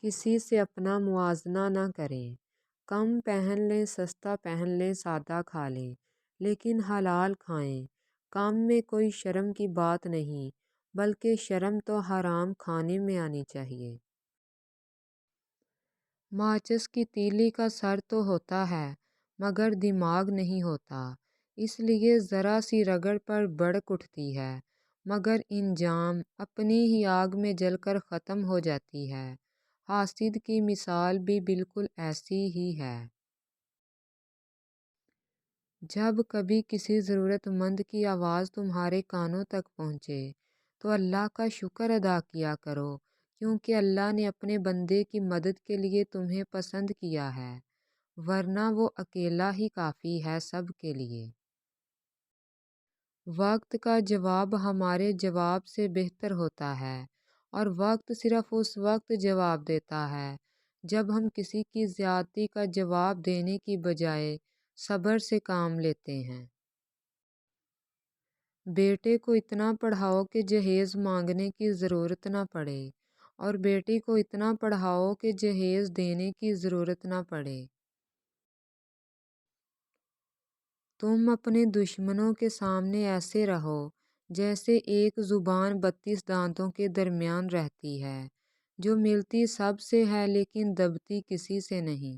کسی سے اپنا موازنہ نہ کریں۔ کم پہن لیں، سستا پہن لیں، سادہ کھا لیں، لیکن حلال کھائیں۔ کام میں کوئی شرم کی بات نہیں، بلکہ شرم تو حرام کھانے میں آنی چاہیے۔ ماچس کی تیلی کا سر تو ہوتا ہے مگر دماغ نہیں ہوتا، اس لیے ذرا سی رگڑ پر بھڑک اٹھتی ہے مگر انجام اپنی ہی آگ میں جل کر ختم ہو جاتی ہے۔ حاسد کی مثال بھی بالکل ایسی ہی ہے۔ جب کبھی کسی ضرورت مند کی آواز تمہارے کانوں تک پہنچے تو اللہ کا شکر ادا کیا کرو، کیونکہ اللہ نے اپنے بندے کی مدد کے لیے تمہیں پسند کیا ہے، ورنہ وہ اکیلا ہی کافی ہے سب کے لیے۔ وقت کا جواب ہمارے جواب سے بہتر ہوتا ہے، اور وقت صرف اس وقت جواب دیتا ہے جب ہم کسی کی زیادتی کا جواب دینے کی بجائے صبر سے کام لیتے ہیں۔ بیٹے کو اتنا پڑھاؤ کہ جہیز مانگنے کی ضرورت نہ پڑے، اور بیٹی کو اتنا پڑھاؤ کہ جہیز دینے کی ضرورت نہ پڑے۔ تم اپنے دشمنوں کے سامنے ایسے رہو جیسے ایک زبان 32 دانتوں کے درمیان رہتی ہے، جو ملتی سب سے ہے لیکن دبتی کسی سے نہیں۔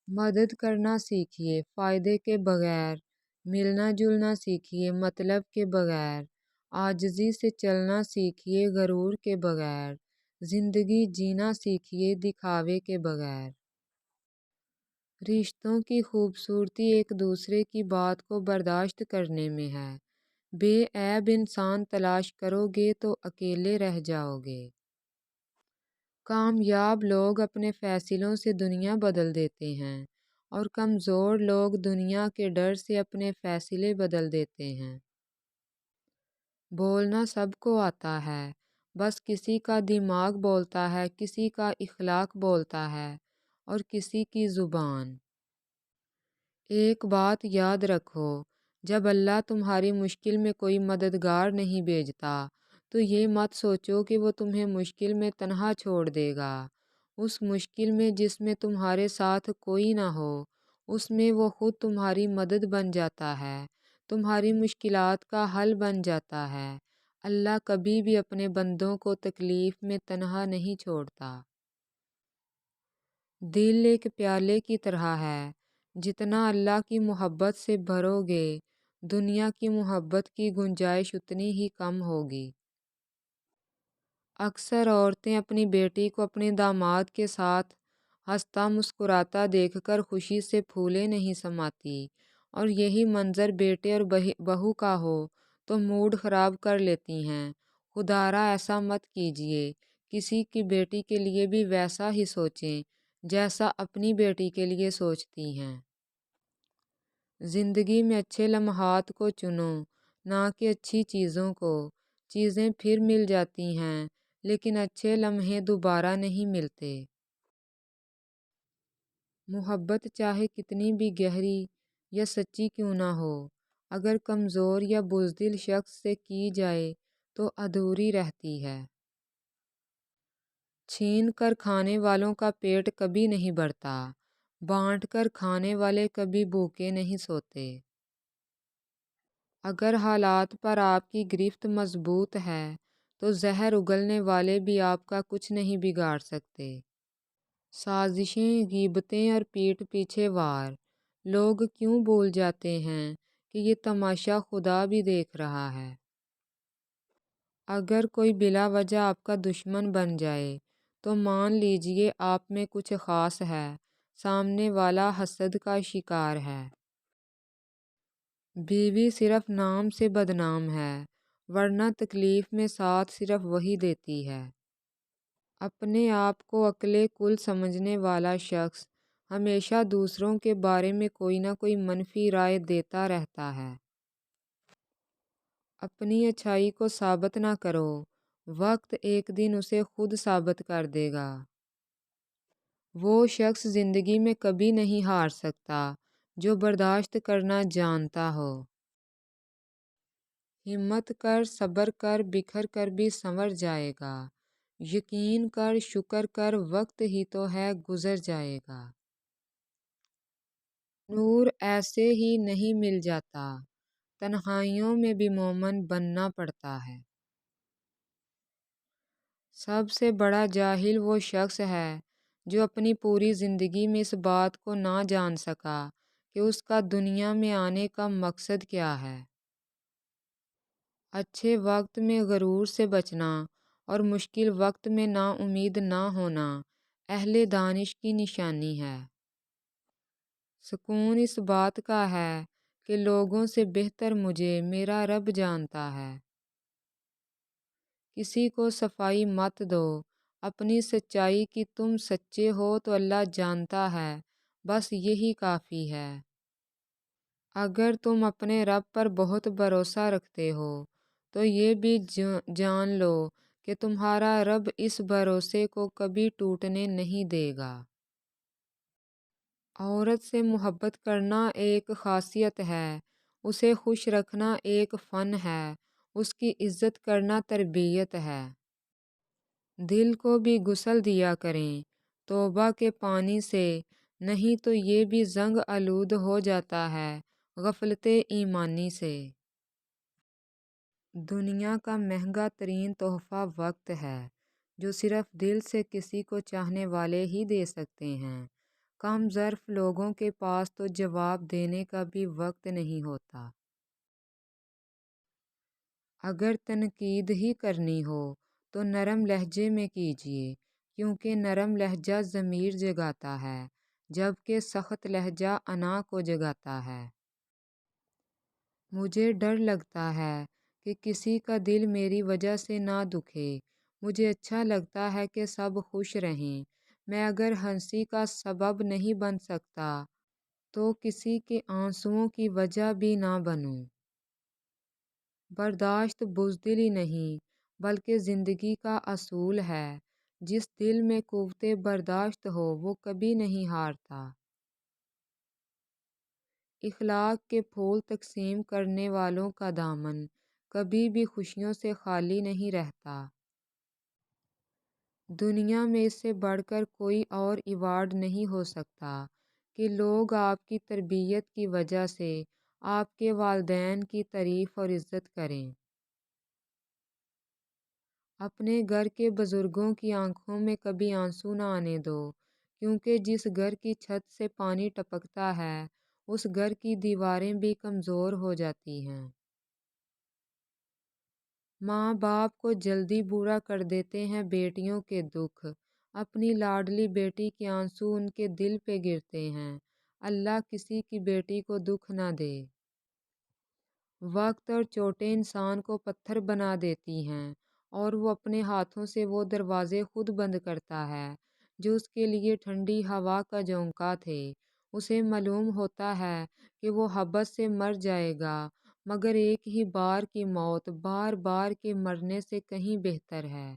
مدد کرنا سیکھیے فائدے کے بغیر، ملنا جلنا سیکھیے مطلب کے بغیر، عاجزی سے چلنا سیکھیے غرور کے بغیر، زندگی جینا سیکھیے دکھاوے کے بغیر۔ رشتوں کی خوبصورتی ایک دوسرے کی بات کو برداشت کرنے میں ہے۔ بے عیب انسان تلاش کرو گے تو اکیلے رہ جاؤ گے۔ کامیاب لوگ اپنے فیصلوں سے دنیا بدل دیتے ہیں، اور کمزور لوگ دنیا کے ڈر سے اپنے فیصلے بدل دیتے ہیں۔ بولنا سب کو آتا ہے، بس کسی کا دماغ بولتا ہے، کسی کا اخلاق بولتا ہے، اور کسی کی زبان۔ ایک بات یاد رکھو، جب اللہ تمہاری مشکل میں کوئی مددگار نہیں بھیجتا تو یہ مت سوچو کہ وہ تمہیں مشکل میں تنہا چھوڑ دے گا۔ اس مشکل میں جس میں تمہارے ساتھ کوئی نہ ہو، اس میں وہ خود تمہاری مدد بن جاتا ہے، تمہاری مشکلات کا حل بن جاتا ہے۔ اللہ کبھی بھی اپنے بندوں کو تکلیف میں تنہا نہیں چھوڑتا۔ دل ایک پیالے کی طرح ہے، جتنا اللہ کی محبت سے بھرو گے، دنیا کی محبت کی گنجائش اتنی ہی کم ہوگی۔ اکثر عورتیں اپنی بیٹی کو اپنے داماد کے ساتھ ہنستا مسکراتا دیکھ کر خوشی سے پھولے نہیں سماتی، اور یہی منظر بیٹے اور بہو کا ہو تو موڈ خراب کر لیتی ہیں۔ خدارا ایسا مت کیجیے، کسی کی بیٹی کے لیے بھی ویسا ہی سوچیں جیسا اپنی بیٹی کے لیے سوچتی ہیں۔ زندگی میں اچھے لمحات کو چنو، نہ کہ اچھی چیزوں کو۔ چیزیں پھر مل جاتی ہیں، لیکن اچھے لمحے دوبارہ نہیں ملتے۔ محبت چاہے کتنی بھی گہری یا سچی کیوں نہ ہو، اگر کمزور یا بزدل شخص سے کی جائے تو ادھوری رہتی ہے۔ چھین کر کھانے والوں کا پیٹ کبھی نہیں بھرتا، بانٹ کر کھانے والے کبھی بھوکے نہیں سوتے۔ اگر حالات پر آپ کی گرفت مضبوط ہے تو زہر اگلنے والے بھی آپ کا کچھ نہیں بگاڑ سکتے۔ سازشیں، غیبتیں اور پیٹھ پیچھے وار، لوگ کیوں بھول جاتے ہیں کہ یہ تماشا خدا بھی دیکھ رہا ہے۔ اگر کوئی بلا وجہ آپ کا دشمن بن جائے تو مان لیجئے آپ میں کچھ خاص ہے، سامنے والا حسد کا شکار ہے۔ بیوی صرف نام سے بدنام ہے، ورنہ تکلیف میں ساتھ صرف وہی دیتی ہے۔ اپنے آپ کو عقل کل سمجھنے والا شخص ہمیشہ دوسروں کے بارے میں کوئی نہ کوئی منفی رائے دیتا رہتا ہے۔ اپنی اچھائی کو ثابت نہ کرو، وقت ایک دن اسے خود ثابت کر دے گا۔ وہ شخص زندگی میں کبھی نہیں ہار سکتا جو برداشت کرنا جانتا ہو۔ ہمت کر، صبر کر، بکھر کر بھی سنور جائے گا۔ یقین کر، شکر کر، وقت ہی تو ہے گزر جائے گا۔ نور ایسے ہی نہیں مل جاتا، تنہائیوں میں بھی مومن بننا پڑتا ہے۔ سب سے بڑا جاہل وہ شخص ہے جو اپنی پوری زندگی میں اس بات کو نہ جان سکا کہ اس کا دنیا میں آنے کا مقصد کیا ہے۔ اچھے وقت میں غرور سے بچنا اور مشکل وقت میں نا امید نہ ہونا اہل دانش کی نشانی ہے۔ سکون اس بات کا ہے کہ لوگوں سے بہتر مجھے میرا رب جانتا ہے۔ کسی کو صفائی مت دو، اپنی سچائی کی تم سچے ہو تو اللہ جانتا ہے، بس یہی کافی ہے۔ اگر تم اپنے رب پر بہت بھروسہ رکھتے ہو تو یہ بھی جان لو کہ تمہارا رب اس بھروسے کو کبھی ٹوٹنے نہیں دے گا۔ عورت سے محبت کرنا ایک خاصیت ہے، اسے خوش رکھنا ایک فن ہے، اس کی عزت کرنا تربیت ہے۔ دل کو بھی غسل دیا کریں توبہ کے پانی سے، نہیں تو یہ بھی زنگ آلود ہو جاتا ہے غفلت ایمانی سے۔ دنیا کا مہنگا ترین تحفہ وقت ہے، جو صرف دل سے کسی کو چاہنے والے ہی دے سکتے ہیں۔ کم ظرف لوگوں کے پاس تو جواب دینے کا بھی وقت نہیں ہوتا۔ اگر تنقید ہی کرنی ہو تو نرم لہجے میں کیجیے، کیونکہ نرم لہجہ ضمیر جگاتا ہے، جبکہ سخت لہجہ انا کو جگاتا ہے۔ مجھے ڈر لگتا ہے کہ کسی کا دل میری وجہ سے نہ دکھے، مجھے اچھا لگتا ہے کہ سب خوش رہیں۔ میں اگر ہنسی کا سبب نہیں بن سکتا تو کسی کے آنسوؤں کی وجہ بھی نہ بنوں۔ برداشت بزدلی نہیں بلکہ زندگی کا اصول ہے، جس دل میں قوت برداشت ہو وہ کبھی نہیں ہارتا۔ اخلاق کے پھول تقسیم کرنے والوں کا دامن کبھی بھی خوشیوں سے خالی نہیں رہتا۔ دنیا میں اس سے بڑھ کر کوئی اور ایوارڈ نہیں ہو سکتا کہ لوگ آپ کی تربیت کی وجہ سے آپ کے والدین کی تعریف اور عزت کریں۔ اپنے گھر کے بزرگوں کی آنکھوں میں کبھی آنسو نہ آنے دو، کیونکہ جس گھر کی چھت سے پانی ٹپکتا ہے اس گھر کی دیواریں بھی کمزور ہو جاتی ہیں۔ ماں باپ کو جلدی برا کر دیتے ہیں بیٹیوں کے دکھ، اپنی لاڈلی بیٹی کے آنسو ان کے دل پہ گرتے ہیں۔ اللہ کسی کی بیٹی کو دکھ نہ دے۔ وقت اور چوٹیں انسان کو پتھر بنا دیتی ہیں، اور وہ اپنے ہاتھوں سے وہ دروازے خود بند کرتا ہے جو اس کے لیے ٹھنڈی ہوا کا جھونکا تھے۔ اسے معلوم ہوتا ہے کہ وہ حبس سے مر جائے گا، مگر ایک ہی بار کی موت بار بار کے مرنے سے کہیں بہتر ہے۔